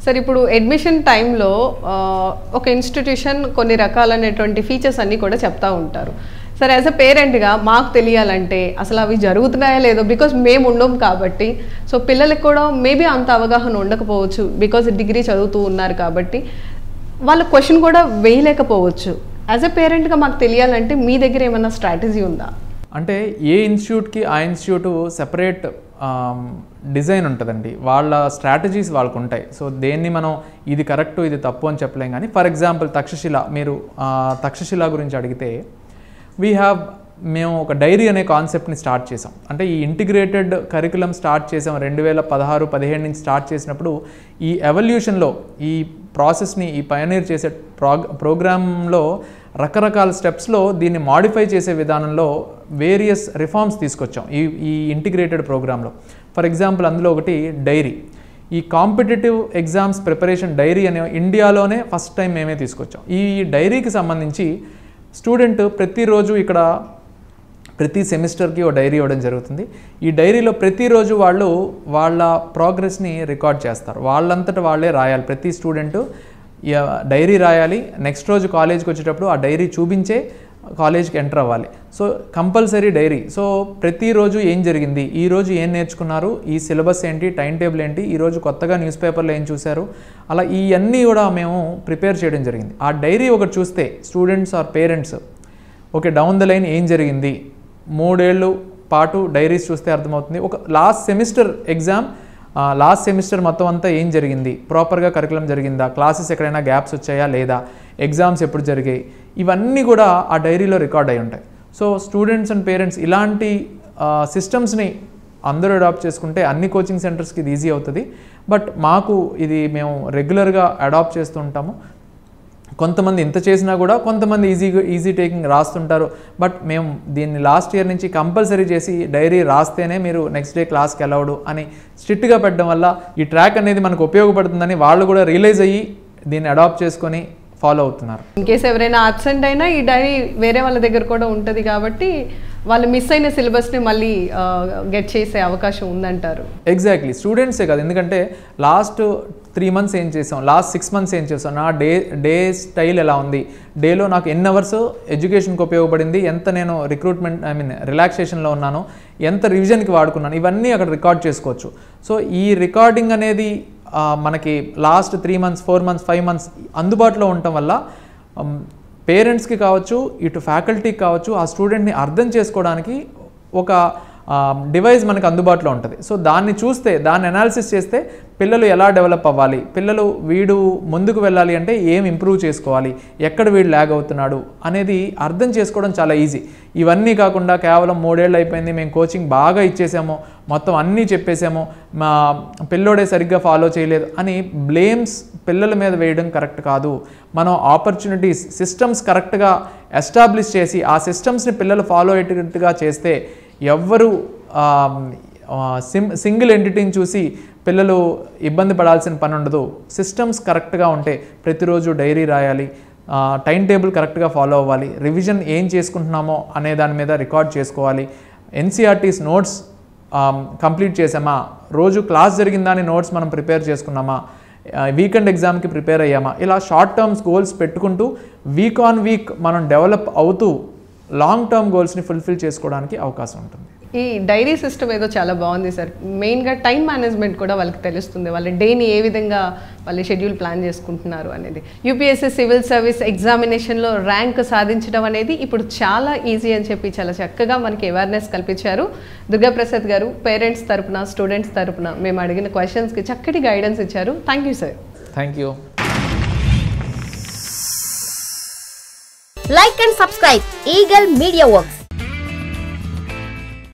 Sir ఇప్పుడు admission టైంలో ఒక ఇన్స్టిట్యూషన్ కొన్ని రకాలైనటువంటి ఫీచర్స్ అన్నీ కూడా చెప్తా ఉంటారు. సరే యాజ్ అ పేరెంట్గా మాకు తెలియాలంటే అసలు అవి జరుగుతున్నాయా లేదో, బికాజ్ మేము ఉండం కాబట్టి. సో పిల్లలకు కూడా మేబీ అంత అవగాహన ఉండకపోవచ్చు, బికాజ్ డిగ్రీ చదువుతూ ఉన్నారు కాబట్టి వాళ్ళ క్వశ్చన్ కూడా వేయలేకపోవచ్చు. యాజ్ అ పేరెంట్గా మాకు తెలియాలంటే మీ దగ్గర ఏమైనా స్ట్రాటజీ ఉందా? అంటే ఏ ఇన్స్టిట్యూట్కి ఆ ఇన్స్టిట్యూట్ సెపరేట్ డిజైన్ ఉంటుందండి, వాళ్ళ స్ట్రాటజీస్ వాళ్ళకు ఉంటాయి. సో దేన్ని మనం ఇది కరెక్ట్ ఇది తప్పు అని చెప్పలేం. కానీ ఫర్ ఎగ్జాంపుల్ తక్షశిల, మీరు తక్షశిల గురించి అడిగితే మేము ఒక డైరీ అనే కాన్సెప్ట్ని స్టార్ట్ చేసాం. అంటే ఈ ఇంటిగ్రేటెడ్ కరికులం స్టార్ట్ చేసాం 2016-17 నుంచి స్టార్ట్ చేసినప్పుడు ఈ ఎవల్యూషన్లో ఈ ప్రాసెస్ని ఈ పయనీర్ చేసే ప్రోగ్రాంలో రకరకాల స్టెప్స్లో దీన్ని మాడిఫై చేసే విధానంలో వేరియస్ రిఫార్మ్స్ తీసుకొచ్చాం ఈ ఇంటిగ్రేటెడ్ ప్రోగ్రాంలో. ఫర్ ఎగ్జాంపుల్ అందులో ఒకటి డైరీ. ఈ కాంపిటేటివ్ ఎగ్జామ్స్ ప్రిపరేషన్ డైరీ అనే ఇండియాలోనే ఫస్ట్ టైం మేమే తీసుకొచ్చాం. ఈ డైరీకి సంబంధించి స్టూడెంట్ ప్రతిరోజు ఇక్కడ ప్రతి సెమిస్టర్కి ఒక డైరీ ఇవ్వడం జరుగుతుంది. ఈ డైరీలో ప్రతిరోజు వాళ్ళు వాళ్ళ ప్రోగ్రెస్ని రికార్డ్ చేస్తారు. వాళ్ళంతటా వాళ్ళే రాయాలి. ప్రతి స్టూడెంట్ డైరీ రాయాలి. నెక్స్ట్ రోజు కాలేజ్కి వచ్చేటప్పుడు ఆ డైరీ చూపించే కాలేజ్కి ఎంటర్ అవ్వాలి. So compulsory dairy. సో ప్రతిరోజు ఏం జరిగింది, ఈరోజు ఏం నేర్చుకున్నారు, ఈ సిలబస్ ఏంటి, టైం టేబుల్ ఏంటి, ఈరోజు కొత్తగా న్యూస్ పేపర్లో ఏం చూశారు, అలా ఇవన్నీ కూడా మేము ప్రిపేర్ చేయడం జరిగింది. ఆ డైరీ ఒకటి చూస్తే students or parents okay down the line ఏం జరిగింది, 3 ఏళ్ళు పాటు డైరీస్ చూస్తే అర్థమవుతుంది. ఒక లాస్ట్ సెమిస్టర్ మొత్తం అంతా ఏం జరిగింది, ప్రాపర్గా కరికులం జరిగిందా, క్లాసెస్ ఎక్కడైనా గ్యాప్స్ వచ్చాయా లేదా, ఎగ్జామ్స్ ఎప్పుడు జరిగాయి, ఇవన్నీ కూడా ఆ డైరీలో రికార్డ్ అయి ఉంటాయి. సో స్టూడెంట్స్ అండ్ పేరెంట్స్ ఇలాంటి సిస్టమ్స్ని అందరూ అడాప్ట్ చేసుకుంటే అన్ని కోచింగ్ సెంటర్స్కి ఇది ఈజీ అవుతుంది. బట్ మాకు ఇది మేము రెగ్యులర్గా అడాప్ట్ చేస్తూ ఉంటాము. కొంతమంది ఇంత చేసినా కూడా కొంతమంది ఈజీ టేకింగ్ రాస్తుంటారు. బట్ మేము దీన్ని లాస్ట్ ఇయర్ నుంచి కంపల్సరీ చేసి డైరీ రాస్తేనే మీరు నెక్స్ట్ డే క్లాస్కి అలౌడ్ అని స్ట్రిక్ట్గా పెట్టడం వల్ల ఈ ట్రాక్ అనేది మనకు ఉపయోగపడుతుందని వాళ్ళు కూడా రియలైజ్ అయ్యి దీన్ని అడాప్ట్ చేసుకొని ఫాలో అవుతున్నారు. ఇన్ కేసు ఎవరైనా అబ్సెంట్ అయినా ఈ డైరీ వేరే వాళ్ళ దగ్గర కూడా ఉంటుంది కాబట్టి వాళ్ళు మిస్ అయిన సిలబస్ని మళ్ళీ గెట్ చేసే అవకాశం ఉందంటారు. ఎగ్జాక్ట్లీ, స్టూడెంట్సే కాదు. ఎందుకంటే లాస్ట్ 3 months ఏం చేసాం, లాస్ట్ 6 months ఏం చేసాం, నా డే స్టైల్ ఎలా ఉంది, డేలో నాకు ఎన్ని అవర్స్ ఎడ్యుకేషన్కి ఉపయోగపడింది, ఎంత నేను రిలాక్సేషన్లో ఉన్నాను, ఎంత రివిజన్కి వాడుకున్నాను, ఇవన్నీ అక్కడ రికార్డ్ చేసుకోవచ్చు. సో ఈ రికార్డింగ్ అనేది మనకి లాస్ట్ 3 months 4 months 5 months అందుబాటులో ఉండటం వల్ల పేరెంట్స్కి కావచ్చు, ఇటు ఫ్యాకల్టీకి కావచ్చు, ఆ స్టూడెంట్ని అర్థం చేసుకోవడానికి ఒక డివైస్ మనకు అందుబాటులో ఉంటుంది. సో దాన్ని చూస్తే, దాన్ని అనాలిసిస్ చేస్తే పిల్లలు ఎలా డెవలప్ అవ్వాలి, పిల్లలు వీడు ముందుకు వెళ్ళాలి అంటే ఏం ఇంప్రూవ్ చేసుకోవాలి, ఎక్కడ వీడు ల్యాగ్ అవుతున్నాడు అనేది అర్థం చేసుకోవడం చాలా ఈజీ. ఇవన్నీ కాకుండా కేవలం 3 ఏళ్ళు అయిపోయింది, మేము కోచింగ్ బాగా ఇచ్చేసాము, మొత్తం అన్నీ చెప్పేసాము, మా పిల్లోడే సరిగ్గా ఫాలో చేయలేదు అని బ్లేమ్స్ పిల్లల మీద వేయడం కరెక్ట్ కాదు. మనం ఆపర్చునిటీస్, సిస్టమ్స్ కరెక్ట్గా ఎస్టాబ్లిష్ చేసి ఆ సిస్టమ్స్ని పిల్లలు ఫాలో అయ్యేటట్టుగా చేస్తే ఎవ్వరు సింగిల్ ఎంటిటీని చూసి పిల్లలు ఇబ్బంది పడాల్సిన పని ఉండదు. సిస్టమ్స్ కరెక్ట్గా ఉంటే ప్రతిరోజు డైరీ రాయాలి, టైం టేబుల్ కరెక్ట్గా ఫాలో అవ్వాలి, రివిజన్ ఏం చేసుకుంటున్నామో అనే దాని మీద రికార్డ్ చేసుకోవాలి, ఎన్సీఆర్టీస్ నోట్స్ కంప్లీట్ చేసామా, రోజు క్లాస్ జరిగిందని నోట్స్ మనం ప్రిపేర్ చేసుకున్నామా, వీకెండ్ ఎగ్జామ్కి ప్రిపేర్ అయ్యామా, ఇలా షార్ట్ టర్మ్స్ గోల్స్ పెట్టుకుంటూ వీక్ ఆన్ వీక్ మనం డెవలప్ అవుతూ లాంగ్ టర్మ్ గోల్స్ని ఫుల్ఫిల్ చేసుకోవడానికి అవకాశం ఉంటుంది. ఈ డైరీ సిస్టమ్ ఏదో చాలా బాగుంది సార్. మెయిన్గా టైం మేనేజ్మెంట్ కూడా వాళ్ళకి తెలుస్తుంది, వాళ్ళ డేని ఏ విధంగా వాళ్ళ షెడ్యూల్ ప్లాన్ చేసుకుంటున్నారు అనేది. యూపీఎస్సీ సివిల్ సర్వీస్ ఎగ్జామినేషన్లో ర్యాంక్ సాధించడం అనేది ఇప్పుడు చాలా ఈజీ అని చెప్పి చాలా చక్కగా మనకి అవేర్నెస్ కల్పించారు దుర్గాప్రసాద్ గారు. పేరెంట్స్ తరపున, స్టూడెంట్స్ తరపున మేము అడిగిన క్వశ్చన్స్కి చక్కటి గైడెన్స్ ఇచ్చారు. Thank you sir. Thank you. Like and subscribe Eagle Media Works.